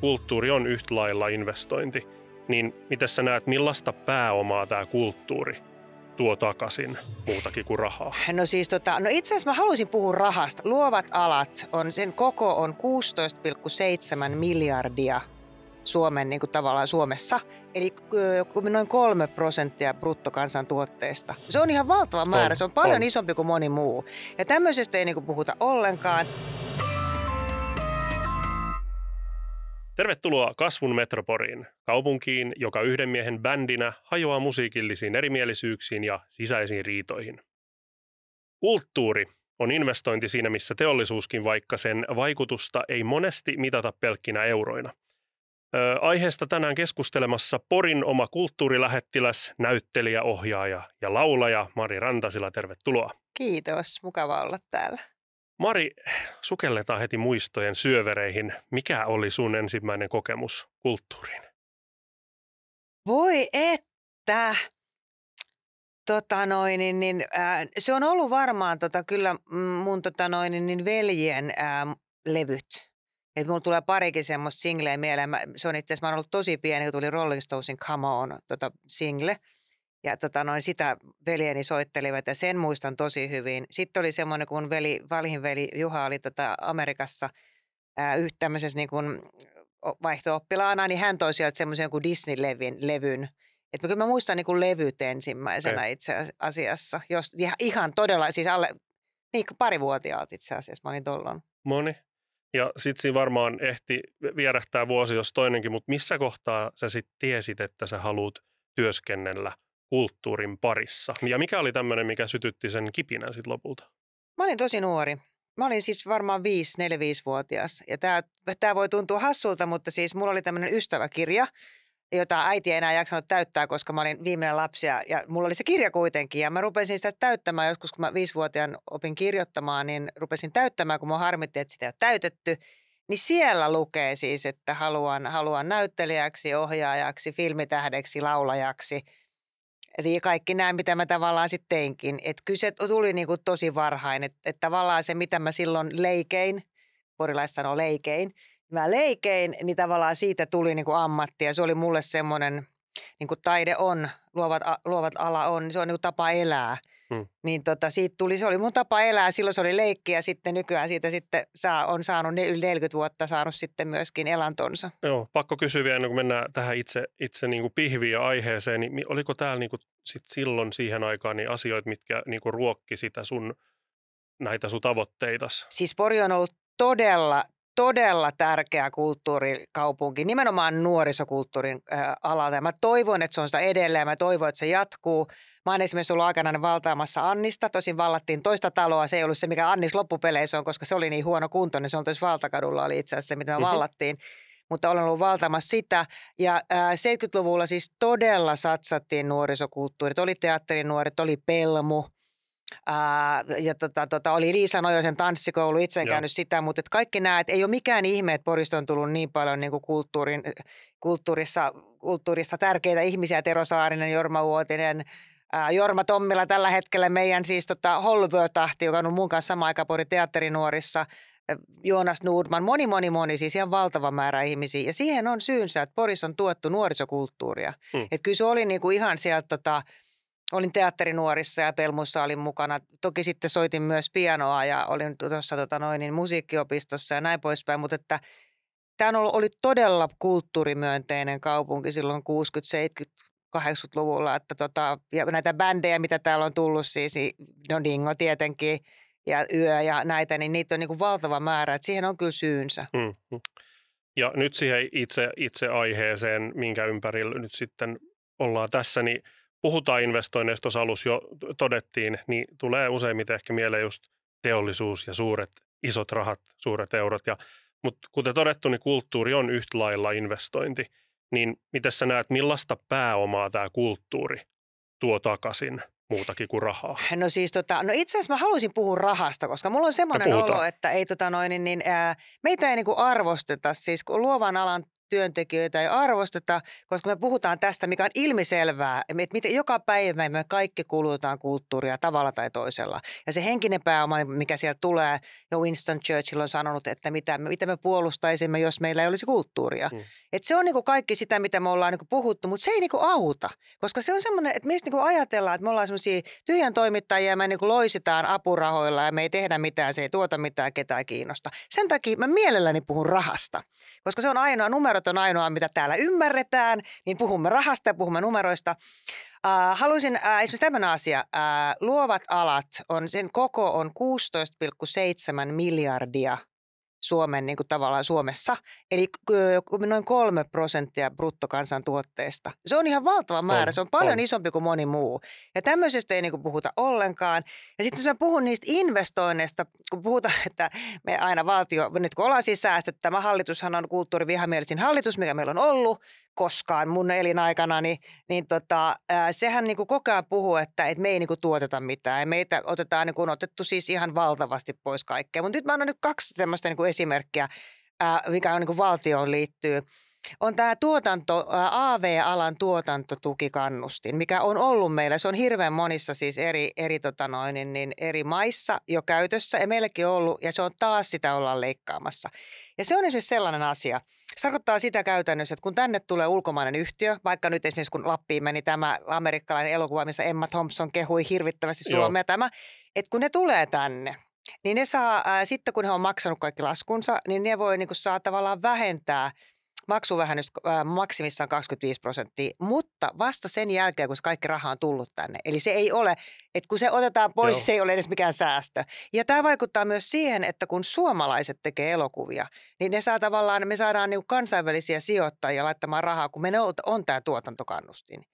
kulttuuri on yhtä lailla investointi, niin miten sä näet, millaista pääomaa tämä kulttuuri tuo takaisin muutakin kuin rahaa? No siis no itse asiassa mä haluaisin puhua rahasta. Luovat alat, sen koko on 16,7 miljardia Suomen, niin kuin tavallaan Suomessa, eli noin 3% bruttokansantuotteesta. Se on ihan valtava määrä, se on paljon isompi kuin moni muu. Ja tämmöisestä ei niin kuin puhuta ollenkaan. Tervetuloa Kasvun Metroporiin, kaupunkiin, joka yhden miehen bändinä hajoaa musiikillisiin erimielisyyksiin ja sisäisiin riitoihin. Kulttuuri on investointi siinä, missä teollisuuskin, vaikka sen vaikutusta ei monesti mitata pelkkinä euroina. Aiheesta tänään keskustelemassa Porin oma kulttuurilähettiläs, näyttelijä, ohjaaja ja laulaja Mari Rantasila. Tervetuloa. Kiitos, mukava olla täällä. Mari, sukelletaan heti muistojen syövereihin. Mikä oli sun ensimmäinen kokemus kulttuuriin? Voi että! Se on ollut varmaan kyllä mun veljen levyt. Et mulla tulee parikin semmoista singleä mieleen. Se on itse asiassa, mä oon ollut tosi pieni, kun tuli Rolling Stonesin Come On single. Ja sitä veljeni soittelivat ja sen muistan tosi hyvin. Sitten oli semmoinen, kun vanhin veli Juha oli Amerikassa tämmöisessä niin kuin vaihto-oppilaana, niin hän toi sieltä semmoisen jonkun Disney-levyn. Että kyllä mä muistan niin kuin levyt ensimmäisenä itse asiassa. Ihan todella, siis alle parivuotiaalta itse asiassa mä olin tollon. Moni. Ja sitten siinä varmaan ehti vierähtää vuosi jos toinenkin, mutta missä kohtaa sä sitten tiesit, että sä haluat työskennellä kulttuurin parissa? Ja mikä oli tämmöinen, mikä sytytti sen kipinän sitten lopulta? Mä olin tosi nuori. Mä olin siis varmaan 4-5-vuotias. Ja tää voi tuntua hassulta, mutta siis mulla oli tämmöinen ystäväkirja, jota äiti ei enää jaksanut täyttää, koska mä olin viimeinen lapsi. Ja mulla oli se kirja kuitenkin. Ja mä rupesin sitä täyttämään joskus, kun mä 5-vuotiaan opin kirjoittamaan, niin rupesin täyttämään, kun mä harmitti, että sitä ei ole täytetty. Niin siellä lukee siis, että haluan näyttelijäksi, ohjaajaksi, filmitähdeksi, laulajaksi. Eli kaikki nämä, mitä mä tavallaan sitten teinkin. Että kyllä se tuli niin kuin tosi varhain. Että tavallaan se, mitä mä silloin leikein, porilaiset sanoo leikein, mä leikein, niin tavallaan siitä tuli niin kuin ammatti. Ja se oli mulle semmoinen, niin kuin taide on, luovat ala on, niin se on niin kuin tapa elää. Niin siitä tuli, se oli mun tapa elää, silloin se oli leikki ja sitten nykyään siitä sitten on saanut yli 40 vuotta saanut sitten myöskin elantonsa. Joo, pakko kysyä vielä ennen kuin mennään tähän itse niin kuin pihviin ja aiheeseen, niin oliko täällä niin kuin sit silloin siihen aikaan niin asioita, mitkä niin kuin ruokki sitä näitä sun tavoitteitas? Siis Pori on ollut todella tärkeä kulttuurikaupunki, nimenomaan nuorisokulttuurin alalta. Ja mä toivon, että se on sitä edelleen, mä toivon, että se jatkuu. Mä oon esimerkiksi ollut aikanaan valtaamassa Annista. Tosin vallattiin toista taloa. Se ei ollut se, mikä Annis loppupeleissä on, koska se oli niin huono kuntoinen. Se on tuossa Valtakadulla oli itse asiassa se, mitä me vallattiin. Mutta olen ollut valtaamassa sitä. Ja 70-luvulla siis todella satsattiin nuorisokulttuurit. Oli teatterinuoret, oli Pelmu. Oli Liisa Nojosen tanssikoulu, itse en käynyt sitä, mutta kaikki nämä, että ei ole mikään ihme, että Porista on tullut niin paljon niin kuin kulttuurissa tärkeitä ihmisiä, Tero Saarinen, Jorma Uotinen, Jorma Tommila tällä hetkellä meidän siis Hollywood-tahti, joka on mun kanssa sama aika Pori teatterinuorissa, Joonas Nordman, moni, siis ihan valtava määrä ihmisiä. Ja siihen on syynsä, että Porissa on tuettu nuorisokulttuuria. Että kyllä se oli niinku ihan sieltä, olin teatterinuorissa ja Pelmussa olin mukana. Toki sitten soitin myös pianoa ja olin tuossa musiikkiopistossa ja näin poispäin, mutta että tämä oli todella kulttuurimyönteinen kaupunki silloin 60-, 70-, 80-luvulla, että ja näitä bändejä, mitä täällä on tullut siis, no Dingo tietenkin ja Yö ja näitä, niin niitä on niin kuin valtava määrä, että siihen on kyllä syynsä. Ja nyt siihen itse aiheeseen, minkä ympärillä nyt sitten ollaan tässä, niin puhutaan investoinneista, tuossa alussa jo todettiin, niin tulee useimmiten ehkä mieleen just teollisuus ja isot rahat, suuret eurot. Mutta kuten todettu, niin kulttuuri on yhtä lailla investointi. Niin miten sä näet, millaista pääomaa tämä kulttuuri tuo takaisin muutakin kuin rahaa? No siis no itse asiassa mä haluaisin puhua rahasta, koska mulla on semmoinen olo, että ei meitä ei niinku arvosteta. Siis kun luovan alan työntekijöitä ei arvosteta, koska me puhutaan tästä, mikä on ilmiselvää, että miten joka päivä me kaikki kulutetaan kulttuuria tavalla tai toisella. Ja se henkinen pääoma, mikä sieltä tulee, ja Winston Churchill on sanonut, että mitä me puolustaisimme, jos meillä ei olisi kulttuuria. Et se on niinku kaikki sitä, mitä me ollaan niinku puhuttu, mutta se ei niinku auta, koska se on semmoinen, että meistä niinku ajatellaan, että me ollaan semmoisia tyhjän toimittajia, me niinku loisitaan apurahoilla ja me ei tehdä mitään, se ei tuota mitään, ketään kiinnosta. Sen takia mä mielelläni puhun rahasta, koska se on ainoa, numerot on ainoa, mitä täällä ymmärretään, niin puhumme rahasta ja puhumme numeroista. Haluaisin esimerkiksi tämmöinen asia. Luovat alat, sen koko on 16,7 miljardia Suomen, niin kuin tavallaan Suomessa, eli noin 3% bruttokansantuotteesta. Se on ihan valtava määrä, se on paljon isompi kuin moni muu. Ja tämmöisestä ei niin kuin puhuta ollenkaan. Ja sitten jos mä puhun niistä investoinneista, kun puhutaan, että me aina valtio, nyt kun ollaan siis säästetty, tämä hallitushan on kulttuurivihamielisin hallitus, mikä meillä on ollut koskaan mun elinaikana, sehän niin kuin koko ajan puhuu, että me ei niin kuin tuoteta mitään. Ja meitä otetaan, niin kuin on otettu siis ihan valtavasti pois kaikkea. Mutta nyt mä annan nyt 2 tämmöistä niin kuin esimerkkiä, mikä on niin kuin valtioon liittyy. On tämä AV-alan tuotantotukikannustin, mikä on ollut meillä. Se on hirveän monissa siis eri maissa jo käytössä ja meilläkin on ollut, ja se on taas sitä ollaan leikkaamassa. Ja se on esimerkiksi sellainen asia. Se tarkoittaa sitä käytännössä, että kun tänne tulee ulkomainen yhtiö, vaikka nyt esimerkiksi kun Lappiin meni tämä amerikkalainen elokuva, missä Emma Thompson kehui hirvittävästi Suomea että kun ne tulee tänne, niin ne saa, sitten kun he on maksanut kaikki laskunsa, niin ne voi niin kuin saa tavallaan vähentää maksuvähennys maksimissaan 25%, mutta vasta sen jälkeen, kun se kaikki raha on tullut tänne. Eli se ei ole, että kun se otetaan pois, se ei ole edes mikään säästö. Ja tämä vaikuttaa myös siihen, että kun suomalaiset tekee elokuvia, niin me saadaan niin kansainvälisiä sijoittajia laittamaan rahaa, kun meillä on tämä tuotantokannustin.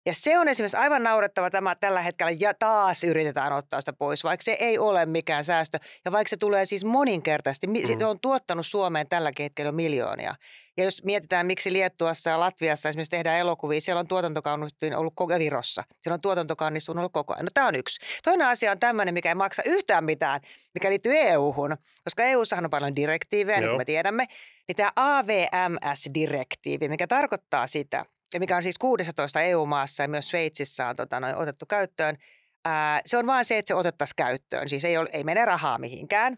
Ja se on esimerkiksi aivan naurettava tällä hetkellä ja taas yritetään ottaa sitä pois, vaikka se ei ole mikään säästö. Ja vaikka se tulee siis moninkertaisesti, se on tuottanut Suomeen tälläkin hetkellä miljoonia. Ja jos mietitään, miksi Liettuassa ja Latviassa esimerkiksi tehdään elokuvia, siellä on tuotantokannustin ollut koko Virossa. Siellä on tuotantokannustin ollut koko ajan. No tämä on yksi. Toinen asia on tämmöinen, mikä ei maksa yhtään mitään, mikä liittyy EU-hun, koska EU:ssahan on paljon direktiivejä, niin kuin me tiedämme. Niin tämä AVMS-direktiivi, mikä tarkoittaa sitä, ja mikä on siis 16 EU-maassa ja myös Sveitsissä on otettu käyttöön. Se on vain se, että se otettaisiin käyttöön. Siis ei mene rahaa mihinkään.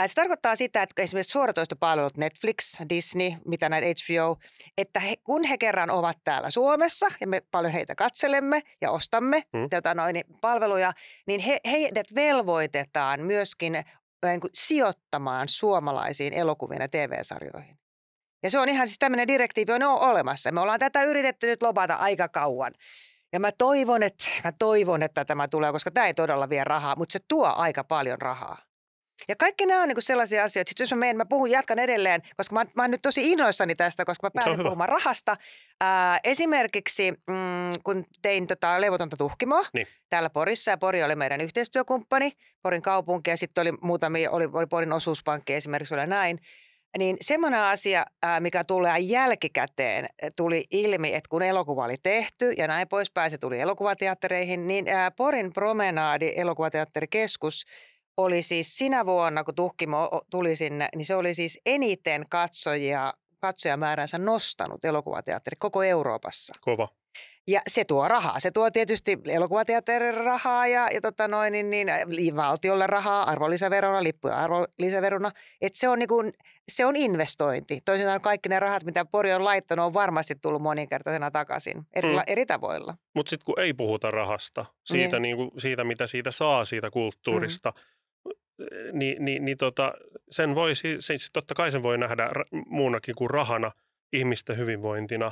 Se tarkoittaa sitä, että esimerkiksi suoratoistopalvelut Netflix, Disney, mitä näitä HBO, että kun he kerran ovat täällä Suomessa ja me paljon heitä katselemme ja ostamme palveluja, niin heidät velvoitetaan myöskin sijoittamaan suomalaisiin elokuviin ja TV-sarjoihin. Ja se on ihan siis tämmöinen direktiivi on olemassa. Me ollaan tätä yritetty nyt lobata aika kauan. Ja mä toivon, että tämä tulee, koska tämä ei todella vie rahaa, mutta se tuo aika paljon rahaa. Ja kaikki nämä on niinku sellaisia asioita, että jos mä jatkan edelleen, koska mä oon nyt tosi innoissani tästä, koska mä pääsen puhumaan rahasta. Esimerkiksi kun tein levotonta tuhkimoa täällä Porissa, ja Pori oli meidän yhteistyökumppani, Porin kaupunki, ja sitten oli muutamia, oli Porin osuuspankki esimerkiksi, oli näin. Niin semmoinen asia, mikä tulee jälkikäteen, tuli ilmi, että kun elokuva oli tehty ja näin poispäin, se tuli elokuvateattereihin, niin Porin Promenaadi elokuvateatterikeskus oli siis sinä vuonna, kun Tuhkimo tuli sinne, niin se oli siis eniten katsojamääränsä nostanut elokuvateatteri koko Euroopassa. Kova. Ja se tuo rahaa. Se tuo tietysti elokuvateatterin rahaa ja valtiolle rahaa, arvonlisäverona, lippuja arvonlisäverona. Että se on investointi. Toisinaan kaikki ne rahat, mitä Pori on laittanut, on varmasti tullut moninkertaisena takaisin eri tavoilla. Mutta sitten kun ei puhuta rahasta, siitä mitä siitä saa siitä kulttuurista, sen voi siis totta kai sen voi nähdä muunakin kuin rahana, ihmisten hyvinvointina.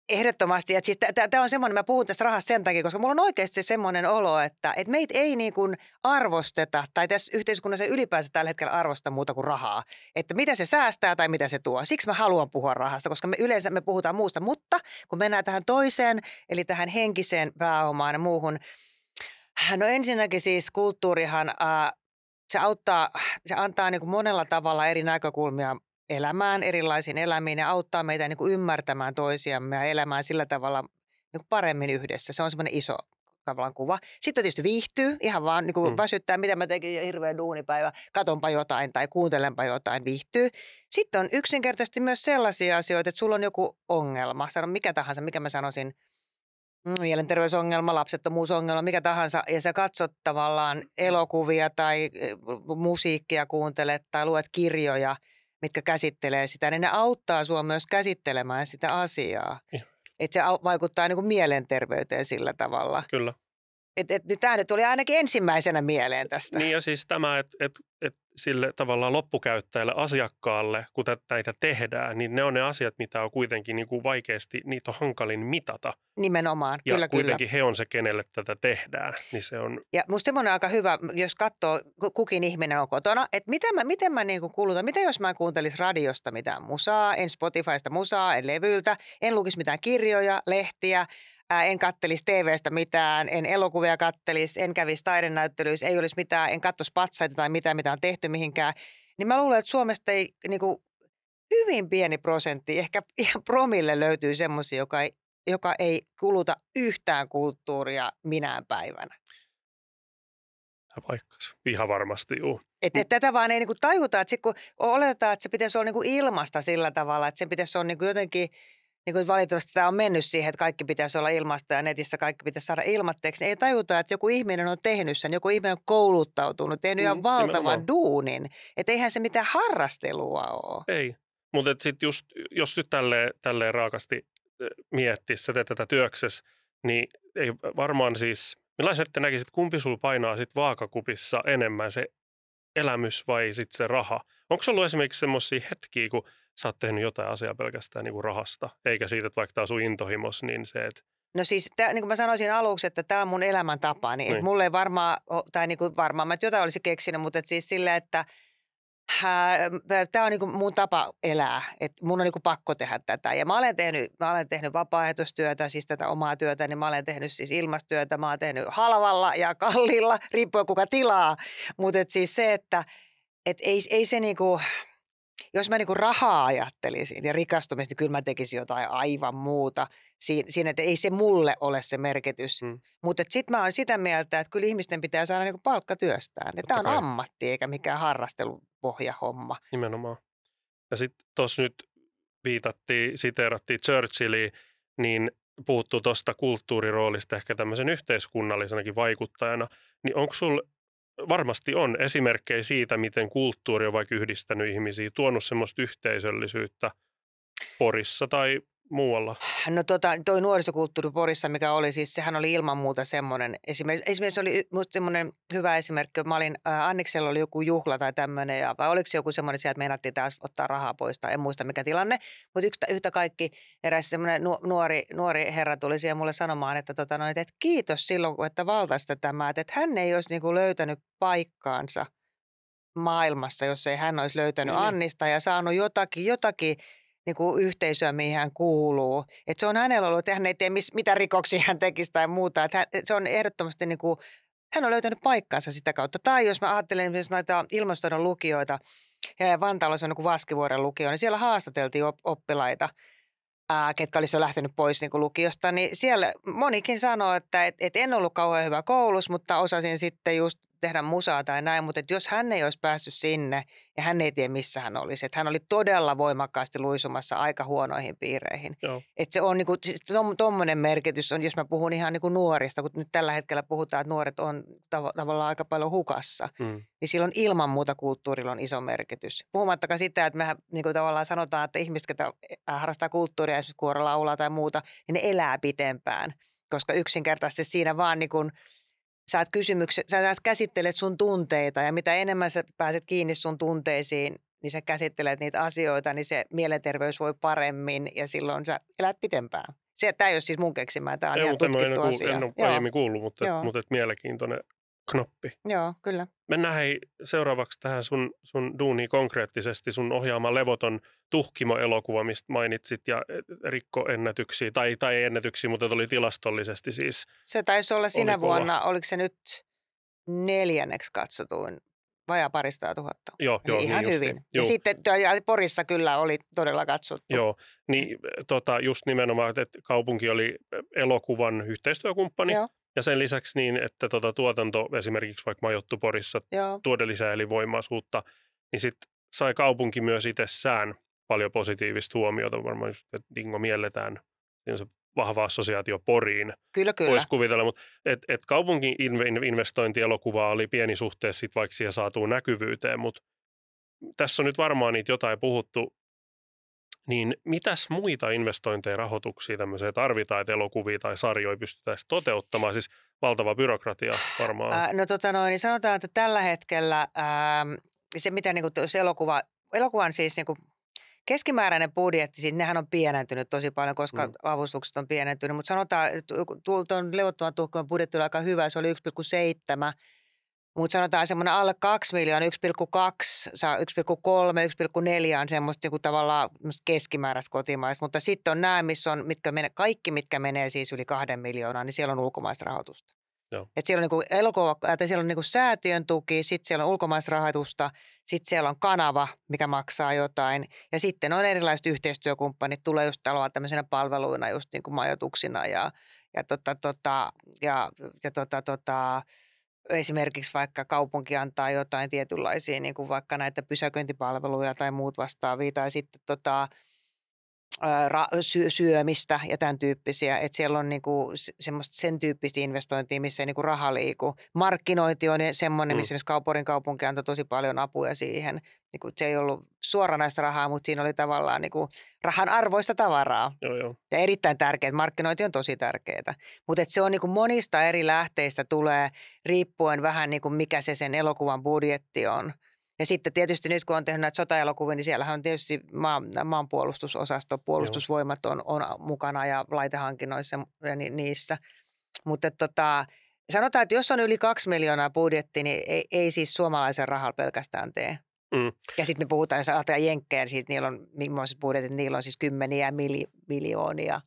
Ehdottomasti. Ja siis tämä on semmoinen, mä puhun tästä rahasta sen takia, koska mulla on oikeasti semmoinen olo, että meitä ei niin kuin arvosteta, tai tässä yhteiskunnassa ylipäänsä tällä hetkellä arvosta muuta kuin rahaa. Että mitä se säästää tai mitä se tuo. Siksi mä haluan puhua rahasta, koska yleensä me puhutaan muusta, mutta kun mennään tähän toiseen, eli tähän henkiseen pääomaan ja muuhun. No ensinnäkin siis kulttuurihan, se antaa niin kuin monella tavalla eri näkökulmia elämään, erilaisiin elämiin ja auttaa meitä niin kuin ymmärtämään toisiamme ja elämään sillä tavalla niin kuin paremmin yhdessä. Se on semmoinen iso tavallaan kuva. Sitten on tietysti viihtyy, ihan vaan niin kuin väsyttää, mitä mä tekin, hirveä duunipäivä, katonpa jotain tai kuuntelenpa jotain, viihtyy. Sitten on yksinkertaisesti myös sellaisia asioita, että sulla on joku ongelma, sano mikä tahansa, mikä mä sanoisin, mielenterveysongelma, lapsettomuusongelma, mikä tahansa, ja sä katsot tavallaan elokuvia tai musiikkia kuuntelet tai luet kirjoja, mitkä käsittelee sitä, niin ne auttaa sua myös käsittelemään sitä asiaa. Että se vaikuttaa niin kuin mielenterveyteen sillä tavalla. Kyllä. Tämä nyt tuli ainakin ensimmäisenä mieleen tästä. Niin ja siis tämä, että sille tavallaan loppukäyttäjälle, asiakkaalle, kun näitä tehdään, niin ne on ne asiat, mitä on kuitenkin niin kuin vaikeasti, niitä on hankalin mitata. Nimenomaan, ja kyllä. Kuitenkin he on se, kenelle tätä tehdään. Niin se on... Ja musta semmoinen aika hyvä, jos katsoo, kukin ihminen on kotona, että miten mä niin kuin kulutan, mitä jos mä kuuntelisin radiosta mitään musaa, en Spotifysta musaa, en levyltä, en lukisi mitään kirjoja, lehtiä, en kattelisi TV:stä mitään, en elokuvia kattelisi, en kävisi taidenäyttelyissä, ei olisi mitään, en katsoisi patsaita tai mitään, mitä on tehty mihinkään. Niin mä luulen, että Suomesta ei niin kuin hyvin pieni prosentti, ehkä ihan promille löytyy semmoisia, joka ei kuluta yhtään kulttuuria minään päivänä. Paikkansa. Ihan varmasti, juu. Tätä vaan ei niinku tajuta, että sit kun oletetaan, että se pitäisi olla niinku ilmasta sillä tavalla, että sen pitäisi olla niinku jotenkin, niinku valitettavasti tämä on mennyt siihen, että kaikki pitäisi olla ilmasta ja netissä kaikki pitäisi saada ilmatteeksi. Ei tajuta, että joku ihminen on tehnyt sen, joku ihminen on kouluttautunut, tehnyt ihan valtavan duunin. Että eihän se mitään harrastelua ole. Ei, mutta sitten just, jos nyt tälleen raakasti miettisi, sä teet tätä työksessä, niin ei varmaan siis, millaiset te näkisit, kumpi sulla painaa sit vaakakupissa enemmän, se elämys vai sitten se raha? Onko se ollut esimerkiksi semmoisia hetkiä, kun sä oot tehnyt jotain asiaa pelkästään niin kuin rahasta, eikä siitä, että vaikka tämä on sun intohimos, niin se, että... No siis, niin kuin mä sanoisin aluksi, että tämä on mun elämäntapa, niin. Että mulle ei varmaan, tai niin kuin varmaan mä jotain olisi keksinyt, mutta et siis silleen, että tämä on niinku mun tapa elää, että mun on niinku pakko tehdä tätä. Ja mä olen tehnyt vapaaehtoistyötä, siis tätä omaa työtä, niin mä olen tehnyt siis ilmastyötä, mä olen tehnyt halvalla ja kalliilla, riippuen kuka tilaa. Mutta siis se, että ei se niinku, jos mä niinku rahaa ajattelisin ja rikastumista, niin kyllä mä tekisin jotain aivan muuta siinä, että ei se mulle ole se merkitys. Mutta sitten mä oon sitä mieltä, että kyllä ihmisten pitää saada niinku palkka työstään. Tämä on ammatti eikä mikään harrastelupohjahomma. Nimenomaan. Ja sitten tuossa nyt siteerattiin Churchillia, niin puhuttu tuosta kulttuuriroolista ehkä tämmöisen yhteiskunnallisenakin vaikuttajana. Niin onko sulla, varmasti on esimerkkejä siitä, miten kulttuuri on vaikka yhdistänyt ihmisiä, tuonut semmoista yhteisöllisyyttä Porissa tai muualla? No toi nuorisokulttuuri Porissa, mikä oli siis, sehän oli ilman muuta semmoinen. Esimerkiksi oli musta semmoinen hyvä esimerkki, mä olin, Anniksella oli joku juhla tai tämmöinen, vai oliko se joku semmoinen sieltä, että meinattiin taas ottaa rahaa pois tai en muista mikä tilanne. Mutta yhtä kaikki eräs semmoinen nuori herra tuli siihen mulle sanomaan, että, että kiitos silloin, että valtaista tämä, että hän ei olisi niinku löytänyt paikkaansa maailmassa, jos ei hän olisi löytänyt Annista ja saanut jotakin niin kuin yhteisöä, mihin hän kuuluu. Että se on hänellä ollut, että hän ei tee mitä rikoksia hän tekisi tai muuta. Että se on ehdottomasti, niin kuin, hän on löytänyt paikkansa sitä kautta. Tai jos mä ajattelen esimerkiksi noita ilmastoidon lukijoita, ja Vantaalla on niin kuin Vaskivuoren lukio, niin siellä haastateltiin oppilaita, ketkä olisi jo lähtenyt pois niin kuin lukiosta. Niin siellä monikin sanoi, että en ollut kauhean hyvä koulussa, mutta osasin sitten just tehdä musaa tai näin, mutta jos hän ei olisi päässyt sinne ja hän ei tiedä missä hän olisi, että hän oli todella voimakkaasti luisumassa aika huonoihin piireihin. Että se on niinku, tuommoinen merkitys on, jos mä puhun ihan niinku nuorista, kun nyt tällä hetkellä puhutaan, että nuoret on tavallaan aika paljon hukassa, niin silloin ilman muuta kulttuurilla on iso merkitys. Puhumattakaan sitä, että mehän niinku tavallaan sanotaan, että ihmiset, jotka harrastaa kulttuuria, esimerkiksi kuorolaulaa tai muuta, niin ne elää pitempään, koska yksinkertaisesti siinä vaan niinku sä käsittelet sun tunteita ja mitä enemmän sä pääset kiinni sun tunteisiin, niin sä käsittelet niitä asioita, niin se mielenterveys voi paremmin ja silloin sä elät pitempään. Tämä ei ole siis mun keksimää, tämä on ihan tutkittu asia. En ole aiemmin kuullut, mutta mielenkiintoinen knoppi. Joo, kyllä. Mennään seuraavaksi tähän sun duuniin konkreettisesti, sun ohjaama Levoton Tuhkimo-elokuva, mistä mainitsit, ja rikko ennätyksiä, tai ennätyksiä, mutta oli tilastollisesti siis. Se taisi olla sinä vuonna, oliko se nyt 4. katsotuin, vajaa 200 000. Joo, ihan niin hyvin. Niin. Ja sitten Porissa kyllä oli todella katsottu. Joo, niin just nimenomaan, että kaupunki oli elokuvan yhteistyökumppani. Joo. Ja sen lisäksi niin, että tuotanto esimerkiksi vaikka majoittu Porissa Joo. tuoda lisää elinvoimaisuutta, niin sitten sai kaupunki myös itsessään paljon positiivista huomiota. Varmaan just, että Dingo mielletään, siinä on se vahva assosiaatio Poriin. Kyllä. Voisi kuvitella, mutta et kaupungin investointi elokuvaa oli pieni suhteessa sit vaikka siihen saatuun näkyvyyteen, mutta tässä on nyt varmaan niitä jotain puhuttu, niin mitäs muita investointeja, rahoituksia tämmöisiä tarvitaan, että elokuvia tai sarjoja pystytään toteuttamaan? Siis valtava byrokratia varmaan. Niin sanotaan, että tällä hetkellä se mitä niin kuin, jos elokuvan siis niin kuin keskimääräinen budjetti, siis nehän on pienentynyt tosi paljon, koska avustukset on pienentynyt, mutta sanotaan, että tuon levottoman tuhkan budjetti oli aika hyvä, se oli 1,7, mutta sanotaan semmoinen alle 2 miljoonaa, 1,2, 1,3, 1,4 on semmoista niin tavallaan keskimääräistä kotimaista, mutta sitten on nämä, mitkä menee siis yli 2 miljoonaa, niin siellä on ulkomaista rahoitusta. Joo. Että siellä on siellä on säätiön tuki, sitten siellä on ulkomaista rahoitusta, sitten siellä on kanava, mikä maksaa jotain. Ja sitten on erilaiset yhteistyökumppanit, tulee just taloa tämmöisenä palveluina, just niin kuin majoituksina esimerkiksi vaikka kaupunki antaa jotain tietynlaisia, niin kuin vaikka näitä pysäköintipalveluja tai muut vastaavia, tai sitten syömistä ja tämän tyyppisiä, että siellä on niinku semmoista sen tyyppistä investointia, missä ei niinku raha liiku. Markkinointi on semmoinen, missä esimerkiksi Porin kaupunki antoi tosi paljon apuja siihen. Niinku, se ei ollut suoranaista rahaa, mutta siinä oli tavallaan niinku rahan arvoista tavaraa. Joo. Ja erittäin tärkeää, markkinointi on tosi tärkeää. Mutta se on niinku monista eri lähteistä tulee riippuen vähän niinku mikä se sen elokuvan budjetti on. Ja sitten tietysti nyt, kun on tehnyt näitä sotaelokuvia, niin siellähän on tietysti maanpuolustusosasto, puolustusvoimat on mukana ja laitehankinnoissa ja niissä. Mutta sanotaan, että jos on yli 2 miljoonaa budjetti, niin ei siis suomalaisen rahalla pelkästään tee. Ja sitten me puhutaan, jos ajatellaan jenkkejä, niin siitä niillä on, millaiset budjetit, niillä on siis kymmeniä miljoonia.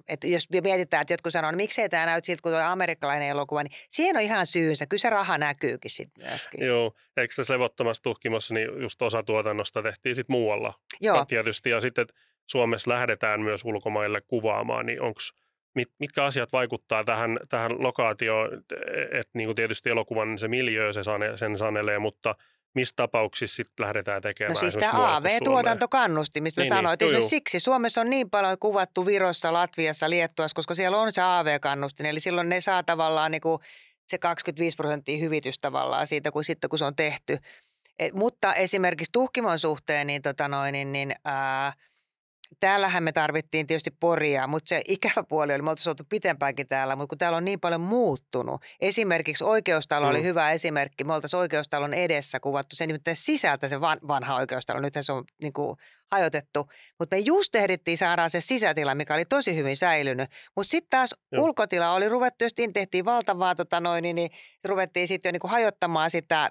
Että jos mietitään, että jotkut sanoo, että miksei tämä näytä siltä, kun tuo amerikkalainen elokuva, niin siihen on ihan syynsä. Kyllä se raha näkyykin sitten myöskin. Joo, eikö tässä levottomassa tuhkimossa, niin just osa tuotannosta tehtiin sitten muualla. Joo. Tietysti, ja sitten Suomessa lähdetään myös ulkomaille kuvaamaan, niin mitkä asiat vaikuttaa tähän lokaatioon, että niin kuin tietysti elokuvan se miljöö sen sanelee, mutta missä tapauksissa sitten lähdetään tekemään? No siis tämä AV-tuotantokannusti, mistä mä sanoin, että esimerkiksi siksi Suomessa on niin paljon kuvattu Virossa, Latviassa, Liettuassa, koska siellä on se AV-kannustin, eli silloin ne saa tavallaan niin kuin se 25% hyvitys tavallaan siitä, kun se on tehty. Mutta esimerkiksi tuhkimon suhteen, täällähän me tarvittiin tietysti Poria, mutta se ikävä puoli oli, me oltaisiin oltu pitempäänkin täällä, mutta kun täällä on niin paljon muuttunut. Esimerkiksi Oikeustalo oli hyvä esimerkki. Me oltaisiin Oikeustalon edessä kuvattu sen nimittäin sisältä se vanha Oikeustalo. Nythän se on niin kuin hajotettu. Mutta me just ehdittiin saada se sisätila, mikä oli tosi hyvin säilynyt. Mutta sitten taas ulkotila oli ruvettu, jos tehtiin valtavaa, niin ruvettiin sitten jo niin kuin hajottamaan sitä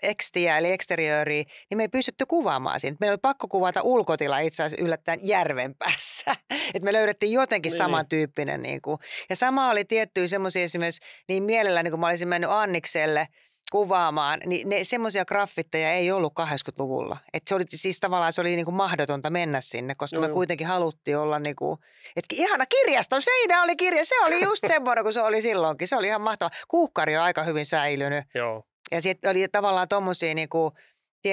ekstiä eli eksteriööriä, niin me ei pystytty kuvaamaan siinä. Meillä oli pakko kuvata ulkotila itse asiassa yllättäen järven päässä. Että me löydettiin jotenkin samantyyppinen. Niin kuin. Ja sama oli tiettyjä semmoisia esimerkiksi niin mielellä, niin kun mä olisin mennyt Annikselle kuvaamaan, niin ne semmoisia graffitteja ei ollut 80-luvulla. Että se oli siis tavallaan se oli niin kuin mahdotonta mennä sinne, koska me kuitenkin haluttiin olla niin kuin, että ihana kirjaston seinä oli kirja, se oli just semmoinen kuin se oli silloinkin. Se oli ihan mahtava. Kuukkari on aika hyvin säilynyt. Joo. Ja sitten oli tavallaan tommosia niin kuin,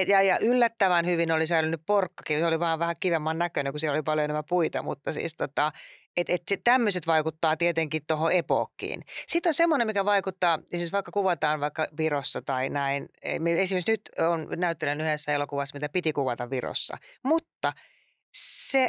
ja yllättävän hyvin oli säilynyt porkkakin. Se oli vaan vähän kivemman näköinen, kun siellä oli paljon enemmän puita, mutta siis tämmöiset vaikuttaa tietenkin tuohon epookkiin. Sitten on semmoinen, mikä vaikuttaa, siis vaikka kuvataan vaikka Virossa tai näin. Esimerkiksi nyt on näyttelen yhdessä elokuvassa, mitä piti kuvata Virossa. Mutta se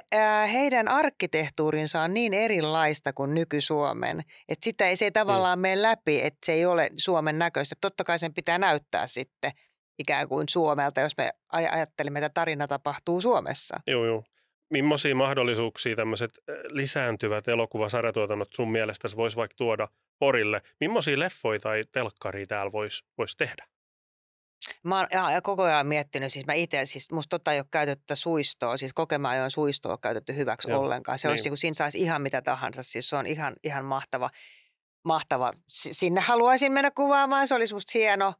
heidän arkkitehtuurinsa on niin erilaista kuin nyky-Suomen, että se ei tavallaan mene läpi, että se ei ole Suomen näköistä. Totta kai sen pitää näyttää sitten ikään kuin Suomelta, jos me ajattelemme, että tarina tapahtuu Suomessa. Joo. Millaisia mahdollisuuksia tämmöiset lisääntyvät elokuvasarjatuotannot sun mielestä voisi vaikka tuoda Porille? Millaisia leffoja tai telkkaria täällä voisi tehdä? Mä oon koko ajan miettinyt, siis mä itse, siis musta ei ole käytetty suistoa, siis Kokemäenjoen suistoa on käytetty hyväksi ollenkaan. Se olisi, kun siinä saisi ihan mitä tahansa, siis se on ihan mahtava. Sinne haluaisin mennä kuvaamaan, se olisi musta hieno.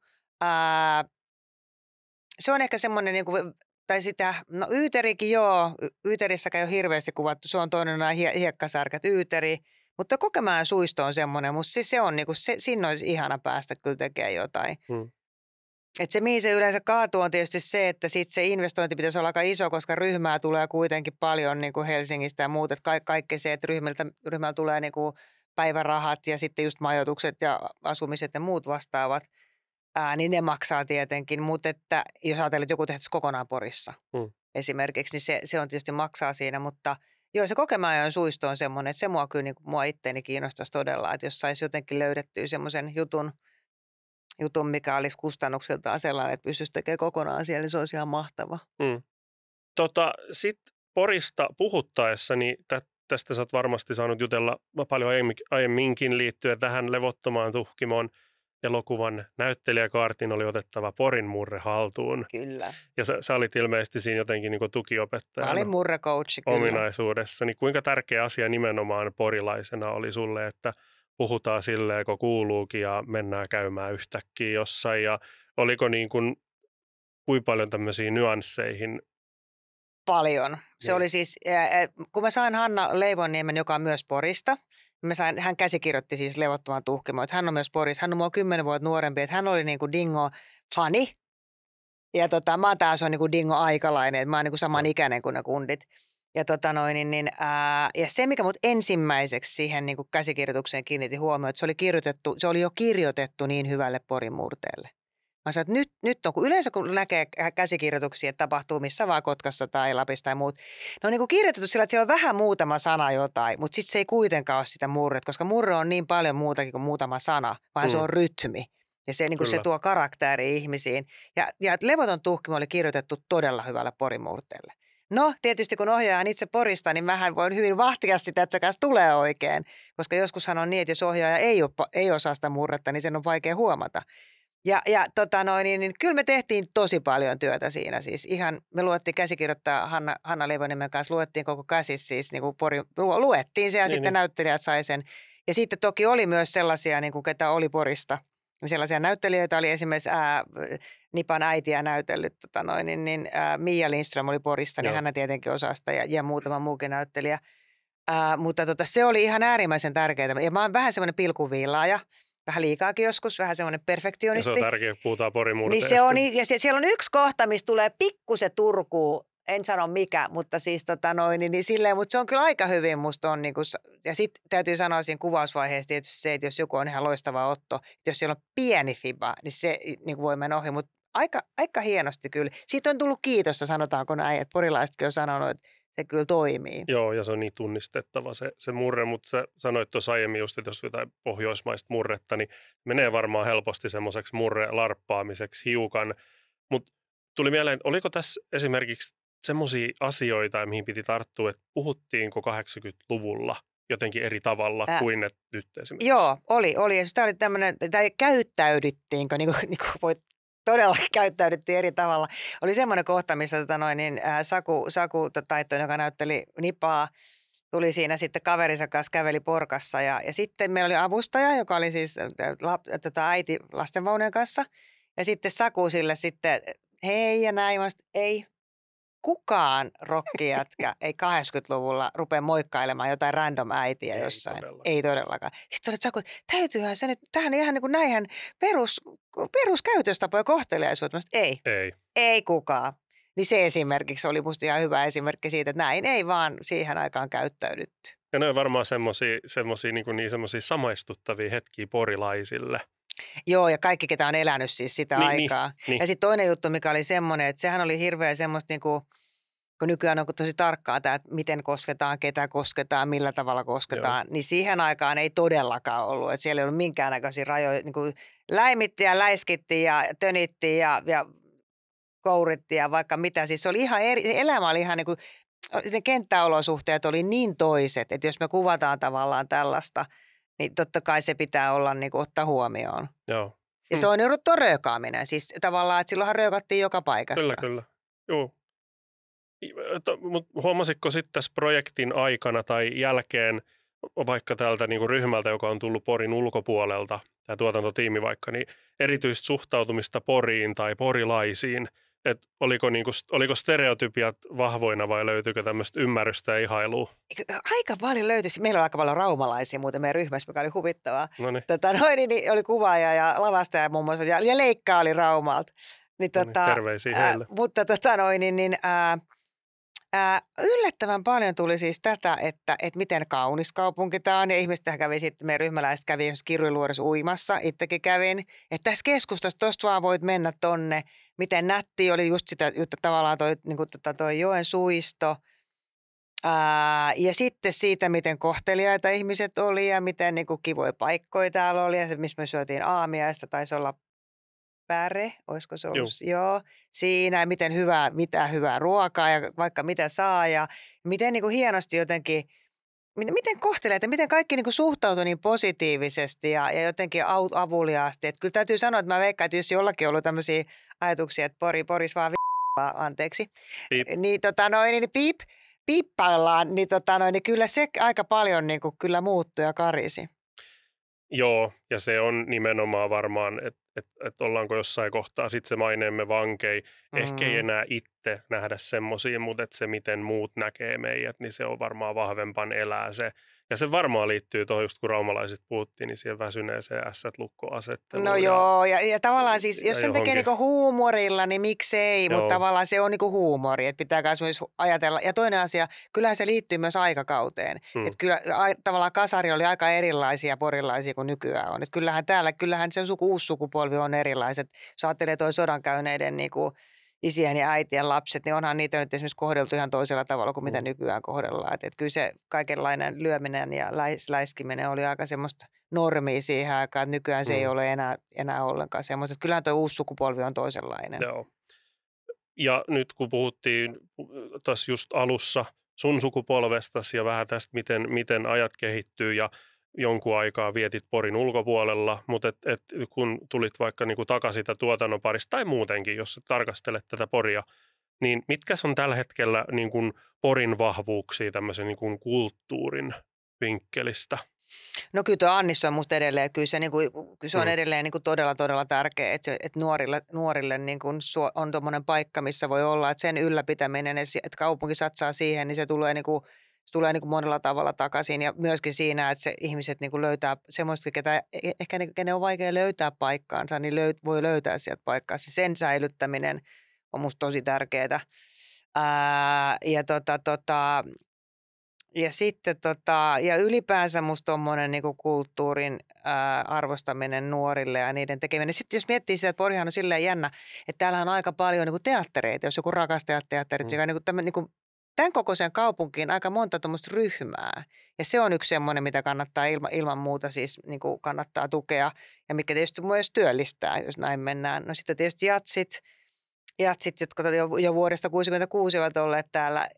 Se on ehkä semmoinen, niin kuin, tai sitä, no Yyterikin joo, Yyterissäkään ei ole hirveästi kuvattu, se on toinen nämä hiekkasärkät, Yyteri. Mutta Kokemäen suisto on semmoinen, mutta se on niinku, siinä olisi ihana päästä kyllä tekemään jotain. Et se, mihin se yleensä kaatuu, on tietysti se, että sit se investointi pitäisi olla aika iso, koska ryhmää tulee kuitenkin paljon niin kuin Helsingistä ja muut. Että kaikki se, että ryhmällä tulee niin kuin päivärahat ja sitten just majoitukset ja asumiset ja muut vastaavat, niin ne maksaa tietenkin. Mutta että jos ajatellaan, että joku tehtäisiin kokonaan Porissa esimerkiksi, niin se on tietysti maksaa siinä. Mutta joo, se Kokemäen suisto on semmoinen, että se mua kyllä niin kuin, mua itteeni kiinnostaisi todella, että jos saisi jotenkin löydettyä semmoisen jutun, mikä olisi kustannuksiltaan sellainen, että pystyisi tekemään kokonaan siellä, niin se olisi ihan mahtava. Sitten Porista puhuttaessa, niin tästä sä oot varmasti saanut jutella paljon aiemminkin liittyen tähän levottomaan tuhkimoon. Elokuvan näyttelijäkaartin oli otettava Porin murre haltuun. Kyllä. Ja sä olit ilmeisesti siinä jotenkin niin tukiopettajana. Mä olin murrecoachi, kyllä. Ominaisuudessa. Niin kuinka tärkeä asia nimenomaan porilaisena oli sulle, että puhutaan silleen, kun kuuluukin ja mennään käymään yhtäkkiä jossain. Ja oliko niin kuin, kuinka paljon tämmöisiin nyansseihin? Paljon. Se oli siis, kun mä sain Hanna Leivonniemen, joka on myös Porista, hän käsikirjoitti siis Levottoman tuhkimoon, että hän on myös Porissa. Hän on mua 10 vuotta nuorempi, että hän oli niin kuin Dingo-fani. Ja mä taas on niin kuin Dingo-aikalainen, että mä oon niin kuin saman ikäinen kuin ne kundit. Ja, ja se, mikä mut ensimmäiseksi siihen niin kuin käsikirjoitukseen kiinnitti huomioon, että se oli jo kirjoitettu niin hyvälle Porin murteelle. Mä sanoin, että nyt on, kun yleensä kun näkee käsikirjoituksia, että tapahtuu missä vaan Kotkassa tai Lapissa tai muut, ne on niin kuin kirjoitettu sillä, että siellä on vähän muutama sana jotain, mutta sitten se ei kuitenkaan ole sitä murret, koska murre on niin paljon muutakin kuin muutama sana, vaan se on rytmi. Ja se, niin kuin se tuo karakteri ihmisiin. Ja Levoton tuhkimo oli kirjoitettu todella hyvällä Porin murteelle. No, tietysti kun ohjaaja on itse Porista, niin mähän voin hyvin vahtia sitä, että se kanssa tulee oikein. Koska joskushan on niin, että jos ohjaaja ei osaa sitä murretta, niin sen on vaikea huomata. Ja niin kyllä me tehtiin tosi paljon työtä siinä. Siis ihan, me käsikirjoittaa Hanna Leivoniemen kanssa, luettiin koko käsis siis, niin kuin luettiin se ja sitten näyttelijät sai sen. Ja sitten toki oli myös sellaisia, niin kuin ketä oli Porista. Sellaisia näyttelijöitä oli esimerkiksi Nipan äitiä näytellyt, Mia Lindström oli Porista, niin hän tietenkin osaa sitä ja muutama muukin näyttelijä. Mutta se oli ihan äärimmäisen tärkeää. Ja mä oon vähän semmoinen pilkuviilaaja, vähän liikaakin joskus, vähän semmoinen perfektionisti. Ja se on tärkeää, kun puhutaan Porin murteesta. Niin se on, ja siellä on yksi kohta, missä tulee pikkusen Turkuun, en sano mikä, mutta siis niin silleen, mutta se on kyllä aika hyvin musta on niinku, ja sitten täytyy sanoa siinä kuvausvaiheessa tietysti se, että jos joku on ihan loistava otto, että jos siellä on pieni fiba, niin se niinku voi mennä ohi, mutta aika hienosti kyllä. Siitä on tullut kiitosta, sanotaanko näin, että porilaisetkin on sanonut, että se kyllä toimii. Joo, ja se on niin tunnistettava se murre, mutta sä sanoit tuossa aiemmin just, että jos jotain pohjoismaista murretta, niin menee varmaan helposti semmoiseksi murre-larppaamiseksi hiukan, mutta tuli mieleen, oliko tässä esimerkiksi semmoisia asioita, mihin piti tarttua, että puhuttiinko 80-luvulla jotenkin eri tavalla kuin nyt esimerkiksi? Joo, oli. Ja tämä oli tämmöinen, tai käyttäydyttiinkö, niin kuin voit todellakin käyttäydyttiin eri tavalla. Oli semmoinen kohta, missä Saku Taittonen, joka näytteli Nipaa, tuli siinä sitten kaverinsa kanssa, käveli Porkassa. Ja sitten meillä oli avustaja, joka oli siis äiti lastenvaunujen kanssa. Ja sitten Saku sille sitten, hei ja näin, ei kukaan rokkijätkä ei 80-luvulla rupea moikkailemaan jotain random äitiä jossain. Ei todellakaan. Sitten sä olet Saku, täytyyhän se nyt, tähän ihan niin kuin näinhän peruskäytöstapa ja kohteliaisuutta. Ei kukaan. Niin se esimerkiksi oli musta ihan hyvä esimerkki siitä, että näin ei vaan siihen aikaan käyttäydytty. Ja ne on varmaan semmoisia niin samaistuttavia hetkiä porilaisille. Joo, ja kaikki, ketä on elänyt siis sitä aikaa. Niin. Ja sitten toinen juttu, mikä oli semmoinen, että sehän oli hirveä semmoista niinku, kun nykyään on tosi tarkkaa tämä, että miten kosketaan, ketä kosketaan, millä tavalla kosketaan, niin siihen aikaan ei todellakaan ollut. Että siellä ei ollut minkäännäköisiä rajoja, niin kuin läimittiin ja läiskittiin ja tönittiin ja kourittiin ja vaikka mitä. Siis se oli ihan elämä oli ihan niin kuin, ne kenttäolosuhteet oli niin toiset, että jos me kuvataan tavallaan tällaista, niin totta kai se pitää olla niin kuin ottaa huomioon. Joo. Ja se on jouduttu röökaaminen. Siis tavallaan, että silloinhan röökattiin joka paikassa. Kyllä. Joo. Mutta huomasitko sitten tässä projektin aikana tai jälkeen, vaikka tältä niinku ryhmältä, joka on tullut Porin ulkopuolelta, tämä tuotantotiimi vaikka, niin erityistä suhtautumista Poriin tai porilaisiin oliko stereotypiat vahvoina vai löytyykö tämmöistä ymmärrystä ja ihailua? Aika paljon löytyisi. Meillä on aika paljon raumalaisia muuten meidän ryhmässä, mikä oli huvittavaa. Noniin, Niin oli kuvaaja ja lavastaja muun muassa ja Leikka oli Raumalta. Niin, terveisiä heille. mutta yllättävän paljon tuli siis tätä, että miten kaunis kaupunki tämä on. Ja ihmiset kävi sitten, meidän ryhmäläiset kävi esimerkiksi Kirjuluodessa uimassa, itsekin kävin. Että tässä keskustassa tuosta vaan voit mennä tonne. Miten nätti oli just sitä, että tavallaan toi joen suisto. Ja sitten siitä, miten kohteliaita ihmiset oli ja miten niin kuin kivoja paikkoja täällä oli. Ja missä me syötiin aamiaista, taisi olla Päre, olisiko se ollut? Joo, siinä, miten mitä hyvää ruokaa ja vaikka mitä saa ja miten niin kuin hienosti jotenkin, miten kohtelee, että miten kaikki niin kuin suhtautui niin positiivisesti ja jotenkin avuliaasti. Että kyllä täytyy sanoa, että mä veikkaan, että jos jollakin on ollut tämmöisiä ajatuksia, että Poris vaan anteeksi, Piip. niin piippaillaan, niin kyllä se aika paljon niin kuin kyllä muuttui ja karisi. Joo, ja se on nimenomaan varmaan, että ollaanko jossain kohtaa sitten se maineemme vankei. Ehkä ei enää itse nähdä semmoisia, mutta että se miten muut näkee meidät, niin se on varmaan vahvempan elää se. Ja se varmaan liittyy tuohon just kun raumalaiset puhuttiin, niin siihen väsyneeseen ässät-lukkoasetteluun. No joo, ja tavallaan siis, jos sen tekee niinku huumorilla, niin miksei, mutta tavallaan se on niinku huumori, että pitää myös ajatella. Ja toinen asia, kyllähän se liittyy myös aikakauteen. Että kyllä tavallaan kasari oli aika erilaisia porilaisia kuin nykyään on. Että kyllähän se uusi sukupolvi on erilaiset. Jos ajattelee toi sodan käyneiden niinku isien ja äitien lapset, niin onhan niitä nyt esimerkiksi kohdeltu ihan toisella tavalla kuin mitä nykyään kohdellaan. Että kyllä se kaikenlainen lyöminen ja läiskiminen oli aika semmoista normia siihen aikaan, että nykyään se ei ole enää ollenkaan semmoista. Että kyllähän tuo uusi sukupolvi on toisenlainen. Joo. Ja nyt kun puhuttiin tuossa just alussa sun sukupolvestasi ja vähän tästä, miten ajat kehittyy ja jonkun aikaa vietit Porin ulkopuolella, mutta kun tulit vaikka niin kuin takaisin tuotannon parista tai muutenkin, jos tarkastelet tätä Poria, niin mitkä on tällä hetkellä niin kuin Porin vahvuuksia tämmöisen niin kuin kulttuurin vinkkelistä? No kyllä tuo Annissa on musta edelleen, että kyllä se on edelleen niin kuin todella, todella tärkeä, että nuorille niin kuin on tuommoinen paikka, missä voi olla, että sen ylläpitäminen, että kaupunki satsaa siihen, niin se tulee niin kuin monella tavalla takaisin ja myöskin siinä, että se ihmiset niin kuin löytää semmoista, kenen on vaikea löytää paikkaansa, niin voi löytää sieltä paikkaansa. Sen säilyttäminen on musta tosi tärkeää. Ja sitten ja ylipäänsä musta tommonen niinku kulttuurin arvostaminen nuorille ja niiden tekeminen. Sitten jos miettii sitä, että Porihan on silleen jännä, että täällä on aika paljon niinku teattereita, jos joku rakastaa teatterit, joka niinku tämän kokoiseen kaupunkiin aika monta tuommoista ryhmää. Ja se on yksi semmoinen, mitä kannattaa ilman muuta siis niinku kannattaa tukea ja mikä tietysti myös työllistää, jos näin mennään. No sitten tietysti jatsit, jotka jo vuodesta 1966 ovat olleet täällä,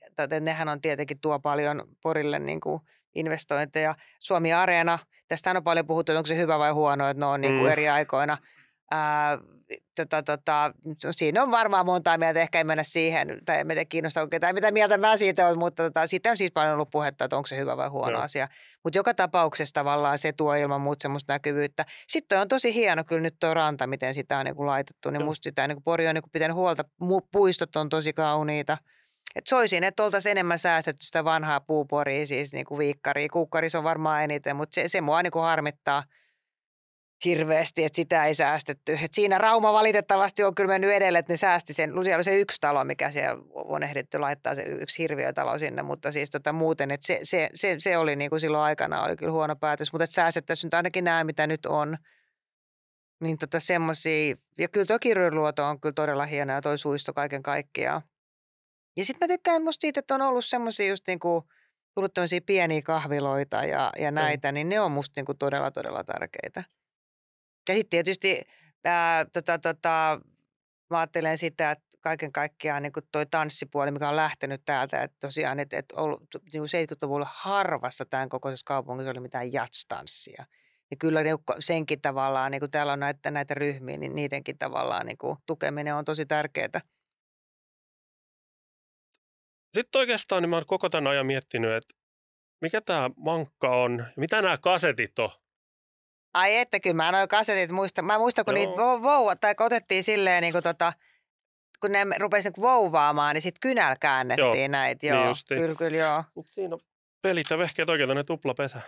nehän on tietenkin tuo paljon Porille niin kuin investointeja. Suomi Areena, tästä on paljon puhuttu, että onko se hyvä vai huono, että ne on niin kuin eri aikoina. Siinä on varmaan montaa mieltä, ehkä ei mennä siihen, tai ei meitä kiinnostaa ketään, mitä mieltä mä siitä olen, mutta siitä on siis paljon ollut puhetta, että onko se hyvä vai huono asia. Mutta joka tapauksessa tavallaan se tuo ilman muuta semmoista näkyvyyttä. Sitten on tosi hieno kyllä nyt tuo ranta, miten sitä on niin kuin laitettu, niin musta sitä niin kuin Pori on niin kuin pitänyt huolta, puistot on tosi kauniita. Et soisin, että oltaisiin enemmän säästetty sitä vanhaa puuporia, siis niin kuin viikkaria. Kuukkaris on varmaan eniten, mutta se mua niin kuin harmittaa hirveästi, että sitä ei säästetty. Et siinä Rauma valitettavasti on kyllä mennyt edelle, että ne säästi sen. Siellä on se yksi talo, mikä siellä on ehditty laittaa, se yksi hirviötalo sinne, mutta siis muuten, että se oli niin kuin silloin aikana oli kyllä huono päätös, mutta että säästettäisiin nyt ainakin nämä, mitä nyt on. Niin semmoisia, ja kyllä tuo Kirjuluoto on kyllä todella hieno ja toi suisto kaiken kaikkiaan. Ja sitten mä tykkään musta siitä, että on ollut semmoisia just niinku, tullut tämmöisiä pieniä kahviloita ja näitä, niin ne on musta niinku todella, todella tärkeitä. Ja sitten tietysti mä ajattelen sitä, että kaiken kaikkiaan niin toi tanssipuoli, mikä on lähtenyt täältä, että tosiaan, että ollut niin 70-luvulla harvassa tämän kokoisessa kaupungissa oli mitään jatstanssia. Ja kyllä senkin tavallaan, niin kun täällä on näitä ryhmiä, niin niidenkin tavallaan niin tukeminen on tosi tärkeää. Sitten oikeastaan niin mä oon koko tämän ajan miettinyt, että mikä tämä mankka on ja mitä nämä kasetit on. Ai että kyllä mä noin kasetit muistan. Mä muistan, kun niitä vouvat, tai otettiin silleen niin kuin kun ne rupesi niin vouvaamaan, niin sitten kynällä käännettiin näitä. Niin Joo, justiin. kyllä, joo. Mutta siinä on pelit ja vehkeet oikein tuonne tuplapesä.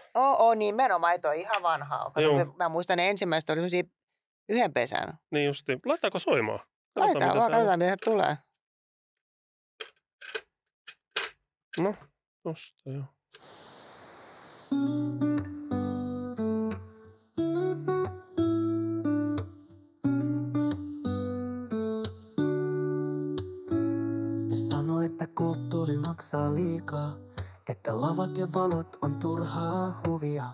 Nimenomaan, toi ihan vanhaa. Mä muistan, ne ensimmäiset oli sellaisia yhden pesän. Niin justiin. Laitaako soimaan? Katsotaan mitä tulee. No, tosta joo. Ne sanoo, että kulttuuri maksaa liikaa, että lavat ja valot on turhaa huvia.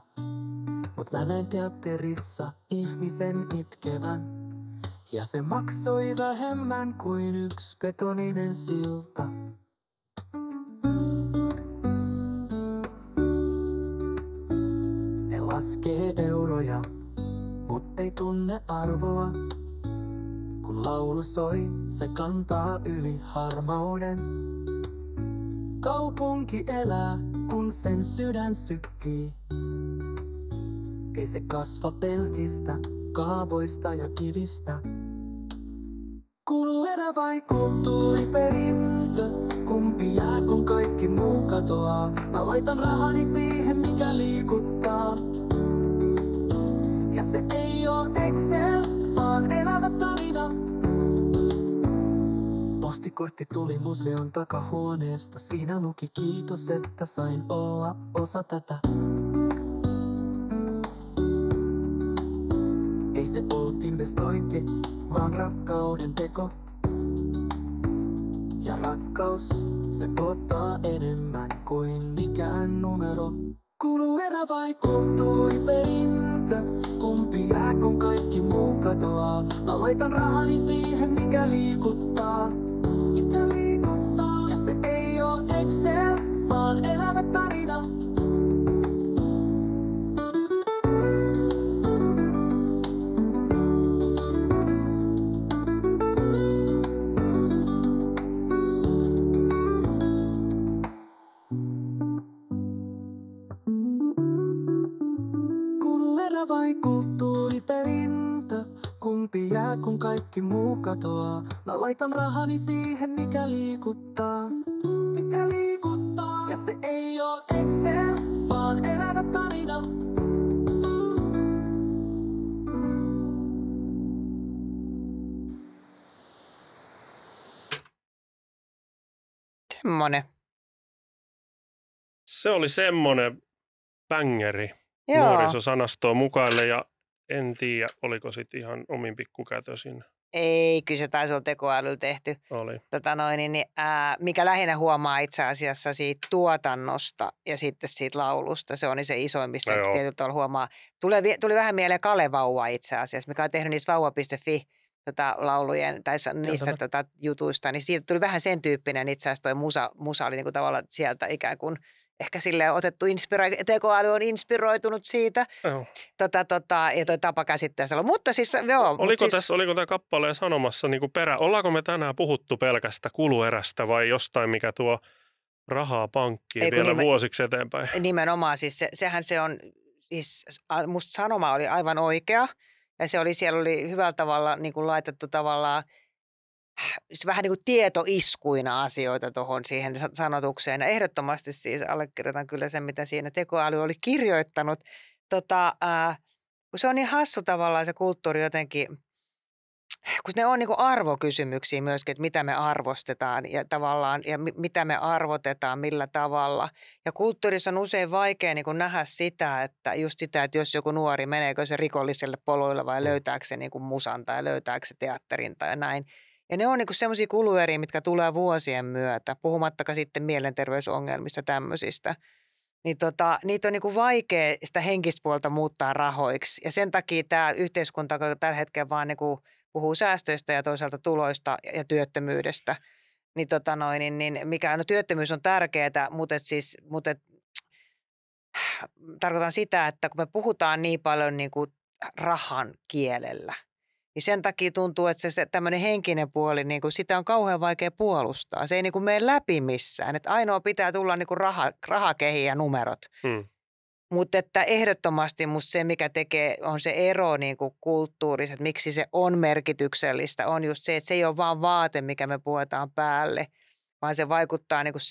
Mut mä näin teatterissa ihmisen itkevän, ja se maksoi vähemmän kuin yksi betoninen silta. Ne laskee euroja, mut ei tunne arvoa. Kun laulu soi, se kantaa yli harmauden. Kaupunki elää, kun sen sydän sykkii. Ei se kasva pelkistä, kaavoista ja kivistä. Kuuluu erä vai kulttuuriperintö? Kumpi jää, kun kaikki muu katoaa? Mä laitan rahani siihen, mikä liikuttaa. Ja se ei oo Excel, vaan elävä tarina. Postikortti tuli museon takahuoneesta. Siinä luki kiitos, että sain olla osa tätä. Ei se ollut investointi, vaan rakkauden teko. Ja rakkaus, se tuottaa enemmän kuin mikään numero. Kuuluu erä vai kulttuuriperintö? Kumpi jää, kun kaikki muu katoaa? Mä laitan rahani siihen, mikä liikuttaa. Mikä liikuttaa. Ja se ei oo Excel, vaan elävä tarina. Vai kulttuuriperintö? Kumpi jää, kun kaikki muu katoaa? Mä laitan rahani siihen, mikä liikuttaa. Mikä liikuttaa. Ja se ei oo Excel, vaan elävä tarina. Semmonen. Se oli semmonen bängeri. Joo. Nuorisosanastoon mukaille ja en tiedä, oliko sitten ihan omin pikkukätösin. Ei, kyllä se taisi olla tekoälyllä tehty. Oli. Mikä lähinnä huomaa itse asiassa siitä tuotannosta ja sitten siitä laulusta. Se on se isoin, missä tietyllä tavalla huomaa. Tuli vähän mieleen Kale Vauva itse asiassa, mikä on tehnyt niistä vauva.fi laulujen tai niistä jutuista. Niin siitä tuli vähän sen tyyppinen itse asiassa toi musa oli niinku tavallaan sieltä ikään kuin ehkä silleen otettu, tekoäly on inspiroitunut siitä. Ja toi tapa käsittää sitä. Mutta siis, joo. Oliko tämä kappaleen sanomassa niin kuin ollaanko me tänään puhuttu pelkästä kuluerästä vai jostain, mikä tuo rahaa pankkiin vielä vuosiksi eteenpäin? Nimenomaan, siis sehän se on, siis musta sanoma oli aivan oikea. Ja siellä oli hyvällä tavalla niin kuin laitettu tavallaan vähän niin kuin tietoiskuina asioita tuohon siihen sanotukseen. Ja ehdottomasti siis allekirjoitan kyllä sen, mitä siinä tekoäly oli kirjoittanut. Kun se on niin hassu tavallaan se kulttuuri jotenkin, kun ne on niin kuin arvokysymyksiä myöskin, että mitä me arvostetaan ja tavallaan ja mitä me arvotetaan, millä tavalla. Ja kulttuurissa on usein vaikea niin kuin nähdä sitä, että just sitä, että jos joku nuori meneekö se rikolliselle poluille vai löytääkö se niin kuin musan tai löytääkö se teatterin tai näin. Ja ne on niinku semmoisia kulueriä, mitkä tulee vuosien myötä, puhumattakaan sitten mielenterveysongelmista tämmöisistä. Niitä on niinku vaikea sitä henkistä puolta muuttaa rahoiksi. Ja sen takia tämä yhteiskunta tällä hetkellä vaan niinku puhuu säästöistä ja toisaalta tuloista ja työttömyydestä. Työttömyys on tärkeää, mutta tarkoitan sitä, että kun me puhutaan niin paljon niinku rahan kielellä, niin sen takia tuntuu, että se tämmöinen henkinen puoli, niin kuin sitä on kauhean vaikea puolustaa. Se ei niin kuin mene läpi missään. Että ainoa pitää tulla niin kuin rahakehi ja numerot. Mutta että ehdottomasti musta se, mikä tekee, on se ero niin kuin kulttuurissa, että miksi se on merkityksellistä, on just se, että se ei ole vaan vaate, mikä me puetaan päälle, vaan se vaikuttaa niin kuin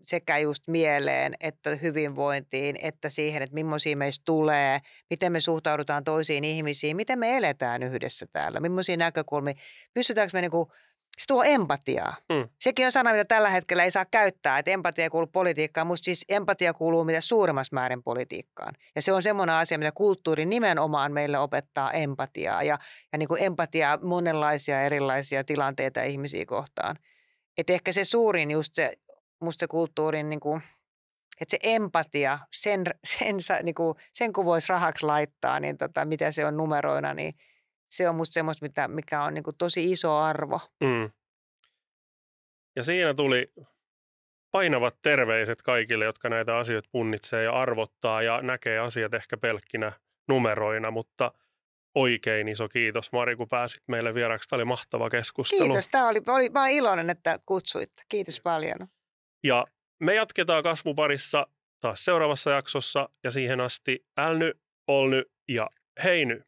sekä just mieleen, että hyvinvointiin, että siihen, että millaisia meistä tulee, miten me suhtaudutaan toisiin ihmisiin, miten me eletään yhdessä täällä, millaisia näkökulmia, pystytäänkö me niin kuin, se tuo empatiaa. Sekin on sana, mitä tällä hetkellä ei saa käyttää, että empatia kuuluu politiikkaan. Musta siis empatia kuuluu mitä suurimmassa määrin politiikkaan. Ja se on semmoinen asia, mitä kulttuuri nimenomaan meille opettaa empatiaa ja niin kuin empatiaa monenlaisia erilaisia tilanteita ihmisiä kohtaan. Että ehkä se suurin just se, musta se kulttuurin, niin kuin, että se empatia, sen kun voisi rahaksi laittaa, niin mitä se on numeroina, niin se on musta semmoista, mikä on niin kuin tosi iso arvo. Ja siinä tuli painavat terveiset kaikille, jotka näitä asioita punnitsee ja arvottaa ja näkee asiat ehkä pelkkinä numeroina, mutta oikein iso kiitos Mari, kun pääsit meille vieraksi. Tämä oli mahtava keskustelu. Kiitos. Mä oon iloinen, että kutsuitte. Kiitos paljon. Ja me jatketaan kasvuparissa taas seuraavassa jaksossa ja siihen asti älny, olny ja heiny.